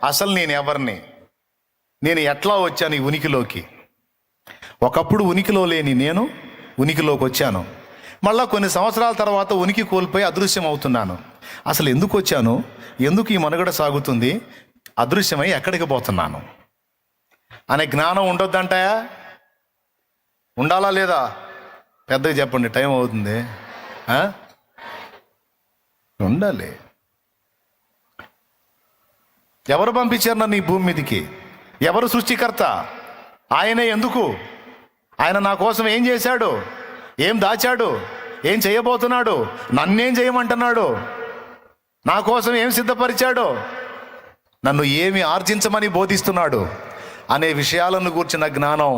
అసలు నేను ఎవరిని, నేను ఎట్లా వచ్చాను ఈ ఉనికిలోకి? ఒకప్పుడు ఉనికిలో లేని నేను ఉనికిలోకి వచ్చాను. మళ్ళా కొన్ని సంవత్సరాల తర్వాత ఉనికి కోల్పోయి అదృశ్యం అవుతున్నాను. అసలు ఎందుకు వచ్చాను, ఎందుకు ఈ మనుగడ సాగుతుంది, అదృశ్యమై ఎక్కడికి పోతున్నాను అనే జ్ఞానం ఉండొద్దంటాయా? ఉండాలా లేదా? పెద్దగా చెప్పండి, టైం అవుతుంది. ఉండాలి. ఎవరు పంపించారు నన్ను ఈ భూమి మీదకి? ఎవరు సృష్టికర్త? ఆయనే. ఎందుకు? ఆయన నా కోసం ఏం చేశాడు, ఏం దాచాడు, ఏం చేయబోతున్నాడు, నన్నేం చేయమంటున్నాడు, నా కోసం ఏం సిద్ధపరిచాడు, నన్ను ఏమి ఆర్జించమని బోధిస్తున్నాడు అనే విషయాలను గూర్చిన జ్ఞానం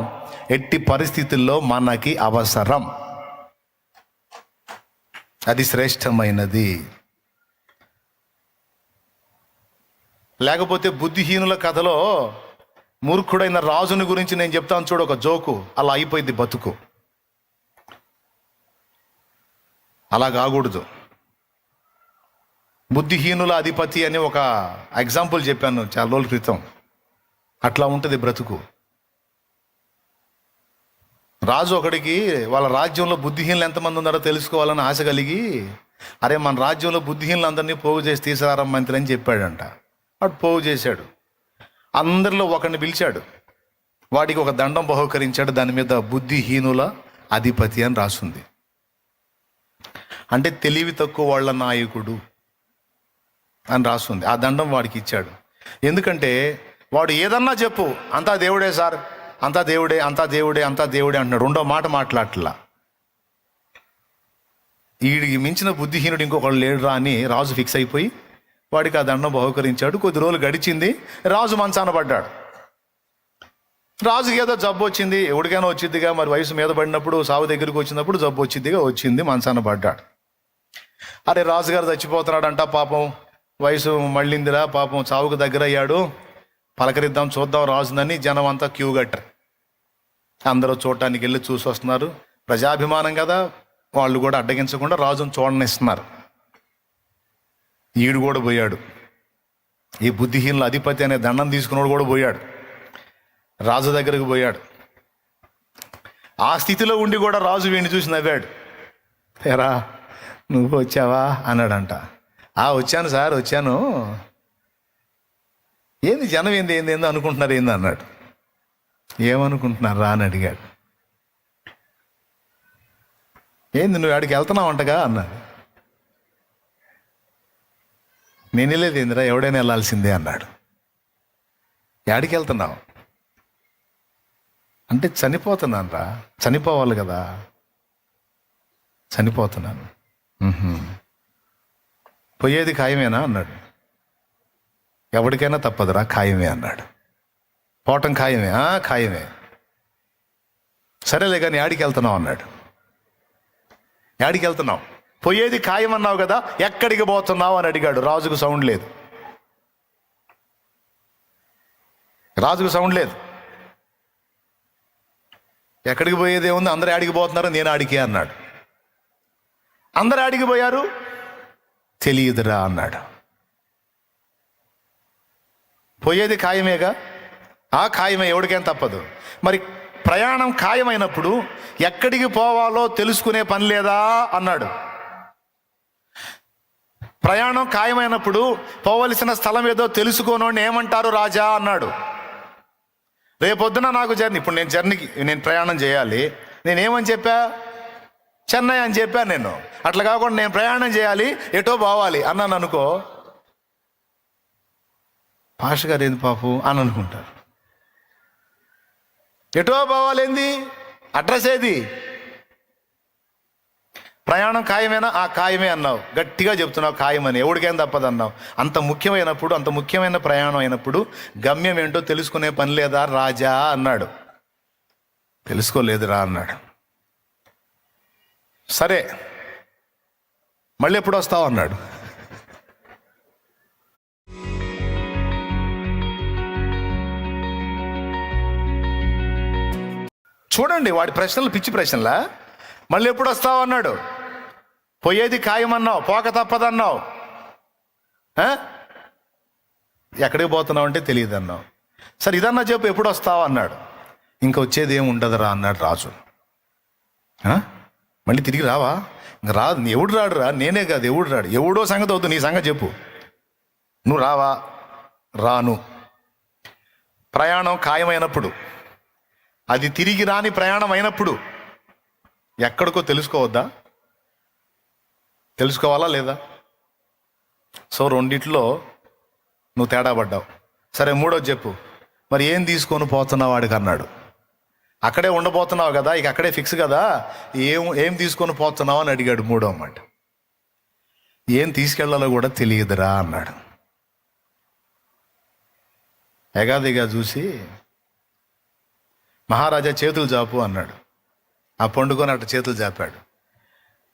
ఎట్టి పరిస్థితుల్లో మనకి అవసరం. అది శ్రేష్టమైనది. లేకపోతే బుద్ధిహీనుల కథలో మూర్ఖుడైన రాజుని గురించి నేను చెప్తాను చూడు, ఒక జోకు, అలా అయిపోయింది బతుకు. అలా కాకూడదు. బుద్ధిహీనుల అధిపతి అని ఒక ఎగ్జాంపుల్ చెప్పాను చాలా రోజుల క్రితం. అట్లా ఉంటుంది బ్రతుకు. రాజు ఒకడికి వాళ్ళ రాజ్యంలో బుద్ధిహీనులు ఎంతమంది ఉన్నారో తెలుసుకోవాలని ఆశ కలిగి, అరే మన రాజ్యంలో బుద్ధిహీనులందరినీ పోగు చేసి తీసుకురారా మంత్రి అని చెప్పాడంట. వాడు పోగు చేశాడు. అందరిలో ఒకరిని పిలిచాడు, వాడికి ఒక దండం బహుకరించాడు. దాని మీద బుద్ధిహీనుల అధిపతి అని రాసుంది. అంటే తెలివి తక్కువ వాళ్ళ నాయకుడు అని రాస్తుంది. ఆ దండం వాడికి ఇచ్చాడు. ఎందుకంటే వాడు ఏదన్నా చెప్పు, అంతా దేవుడే సార్, అంతా దేవుడే, అంతా దేవుడే, అంతా దేవుడే అంటున్నాడు. రెండో మాట మాట్లాడట్లా. వీడికి మించిన బుద్ధిహీనుడు ఇంకొకళ్ళు లేడురా అని రాజు ఫిక్స్ అయిపోయి వాడికి ఆ దండం బహుకరించాడు. కొద్ది రోజులు గడిచింది, రాజు మంచాన పడ్డాడు. రాజుకి ఏదో జబ్బు వచ్చింది, ఎవరికైనా వచ్చిద్దిగా, మరి వయసు మీద పడినప్పుడు, సాగు దగ్గరికి వచ్చినప్పుడు జబ్బు వచ్చింది, మంచాన పడ్డాడు. అరే రాజుగారు చచ్చిపోతున్నాడంట, పాపం వయసు మళ్ళిందిరా, పాపం చావుకు దగ్గర అయ్యాడు, పలకరిద్దాం చూద్దాం రాజునని జనం అంతా క్యూ కట్టారు. అందరూ చూడటానికి వెళ్ళి చూసి వస్తున్నారు. ప్రజాభిమానం కదా, వాళ్ళు కూడా అడ్డగించకుండా రాజును చూడనిస్తున్నారు. ఈడు కూడా పోయాడు. ఈ బుద్ధిహీనుల అధిపతి అనే దండం తీసుకున్నాడు కూడా పోయాడు, రాజు దగ్గరకు పోయాడు. ఆ స్థితిలో ఉండి కూడా రాజు వీడిని చూసి నవ్వాడు. ఏరా నువ్వు వచ్చావా అన్నాడంట. వచ్చాను సార్, వచ్చాను. ఏంది జనం ఏందో అనుకుంటున్నారు ఏంది అన్నాడు. ఏమనుకుంటున్నారా అని అడిగాడు. ఏంది నువ్వు ఆడికి వెళ్తున్నావు అంటగా అన్నాడు. నేను వెళ్ళేది ఏందిరా, ఎవడైనా వెళ్ళాల్సిందే అన్నాడు. యాడికి వెళ్తున్నావు అంటే చనిపోతున్నాను రా. చనిపోవాలి కదా. చనిపోతున్నాను. పోయేది ఖాయమేనా అన్నాడు. ఎవరికైనా తప్పదురా, ఖాయమే అన్నాడు. పోవటం ఖాయమే? ఖాయమే. సరేలే కానీ యాడికి వెళ్తున్నావు అన్నాడు. యాడికి వెళ్తున్నావు? పోయేది ఖాయం అన్నావు కదా, ఎక్కడికి పోతున్నావు అని అడిగాడు. రాజుకు సౌండ్ లేదు. రాజుకు సౌండ్ లేదు. ఎక్కడికి పోయేది ఏముంది, అందరూ ఆడికి పోతున్నారు, నేను ఆడికే అన్నాడు. అందరూ ఆడికి పోయారు, తెలియదురా అన్నాడు. పోయేది ఖాయమేగా? ఖాయమే, ఎవరికేం తప్పదు. మరి ప్రయాణం ఖాయమైనప్పుడు ఎక్కడికి పోవాలో తెలుసుకునే పని లేదా అన్నాడు. ప్రయాణం ఖాయమైనప్పుడు పోవలసిన స్థలం ఏదో తెలుసుకోనోడిని ఏమంటారు రాజా అన్నాడు. రేపొద్దున నాకు ఇప్పుడు నేను ప్రయాణం చేయాలి, నేనేమని చెప్పా? చెన్నై అని చెప్పాను నేను. అట్లా కాకుండా నేను ప్రయాణం చేయాలి, ఎటో పోవాలి అన్నాను అనుకో, పాష గారు ఏంది పాపు అని అనుకుంటారు. ఎటో పోవాలేంది, అడ్రస్ ఏది? ప్రయాణం ఖాయమేనా? ఖాయమే అన్నావు, గట్టిగా చెప్తున్నావు ఖాయమని, ఎవడికేం తప్పదన్నావు. అంత ముఖ్యమైనప్పుడు, అంత ముఖ్యమైన ప్రయాణం అయినప్పుడు గమ్యం ఏంటో తెలుసుకునే పని లేదా రాజా అన్నాడు. తెలుసుకోలేదురా అన్నాడు. సరే మళ్ళీ ఎప్పుడు వస్తావు అన్నాడు. చూడండి వాడి ప్రశ్నలు పిచ్చి ప్రశ్నలా. మళ్ళీ ఎప్పుడు వస్తావు అన్నాడు. పోయేది ఖాయమన్నావు, పోక తప్పదన్నావు. ఎక్కడికి పోతున్నావు అంటే తెలియదు అన్నావు. సరే ఇదన్నా చెప్పు, ఎప్పుడు వస్తావు అన్నాడు. ఇంకా వచ్చేది ఏమి ఉండదురా అన్నాడు రాజు. మళ్ళీ తిరిగి రావా? ఇంక రాదు. ఎవడు రాడురా? నేనే కాదు, ఎవడు రాడు. ఎవడో సంగతి అవుతుంది, నీ సంగతి చెప్పు. నువ్వు రావా? రాను. ప్రయాణం ఖాయమైనప్పుడు, అది తిరిగి రాని ప్రయాణం అయినప్పుడు ఎక్కడికో తెలుసుకోవద్దా? తెలుసుకోవాలా లేదా? సో రెండిట్లో నువ్వు తేడా పడ్డావు. సరే మూడోది చెప్పు. మరి ఏం తీసుకొని పోతున్నావు వాడికి అన్నాడు. అక్కడే ఉండబోతున్నావు కదా, ఇక అక్కడే ఫిక్స్ కదా, ఏం తీసుకొని పోతున్నావు అని అడిగాడు. మూడో మాట, ఏం తీసుకెళ్లాలో కూడా తెలియదురా అన్నాడు. ఎగాదిగా చూసి మహారాజా చేతులు చాపు అన్నాడు. ఆ పండుకొని అట్ట చేతులు చాపాడు.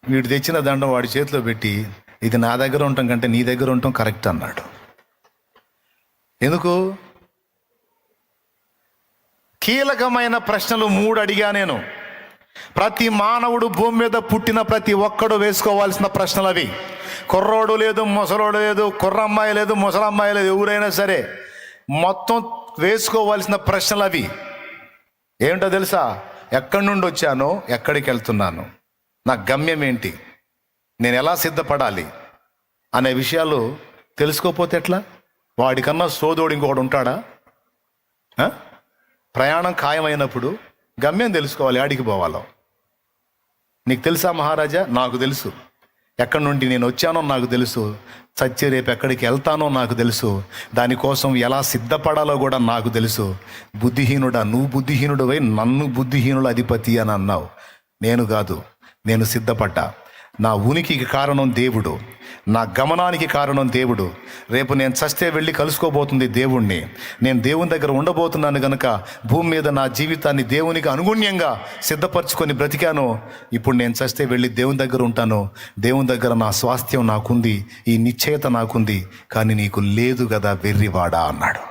వీడు తెచ్చిన దండం వాడి చేతిలో పెట్టి, ఇది నా దగ్గర ఉండటం కంటే నీ దగ్గర ఉండటం కరెక్ట్ అన్నాడు. ఎందుకు? కీలకమైన ప్రశ్నలు 3 అడిగా నేను. ప్రతి మానవుడు భూమి మీద పుట్టిన ప్రతి ఒక్కడు వేసుకోవాల్సిన ప్రశ్నలు అవి. కుర్రోడు లేదు, ముసలోడు లేదు, కుర్రమ్మాయి లేదు, ముసలమ్మాయి లేదు, ఎవరైనా సరే మొత్తం వేసుకోవాల్సిన ప్రశ్నలు అవి. ఏమిటో తెలుసా? ఎక్కడి నుండి వచ్చానో, ఎక్కడికి వెళ్తున్నాను, నా గమ్యం ఏంటి, నేను ఎలా సిద్ధపడాలి అనే విషయాలు తెలుసుకోకపోతే ఎట్లా? వాడికన్నా సోదోడు ఇంకొకడు ఉంటాడా? ప్రయాణం ఖాయమైనప్పుడు గమ్యం తెలుసుకోవాలి, ఆడికి పోవాలో. నీకు తెలుసా మహారాజా? నాకు తెలుసు. ఎక్కడి నుండి నేను వచ్చానో నాకు తెలుసు. చచ్చి రేపు ఎక్కడికి వెళ్తానో నాకు తెలుసు. దానికోసం ఎలా సిద్ధపడాలో కూడా నాకు తెలుసు. బుద్ధిహీనుడా, నువ్వు బుద్ధిహీనుడివై నన్ను బుద్ధిహీనుడు అధిపతి అని అన్నావు. నేను కాదు, నేను సిద్ధపడ్డా. నా ఉనికికి కారణం దేవుడు, నా గమనానికి కారణం దేవుడు. రేపు నేను చస్తే వెళ్ళి కలుసుకోబోతుంది దేవుణ్ణి. నేను దేవుని దగ్గర ఉండబోతున్నాను కనుక భూమి మీద నా జీవితాన్ని దేవునికి అనుగుణ్యంగా సిద్ధపరచుకొని బ్రతికాను. ఇప్పుడు నేను చస్తే వెళ్ళి దేవుని దగ్గర ఉంటాను. దేవుని దగ్గర నా స్వాస్థ్యం నాకుంది, ఈ నిశ్చయత నాకుంది. కానీ నీకు లేదు కదా వెర్రివాడా అన్నాడు.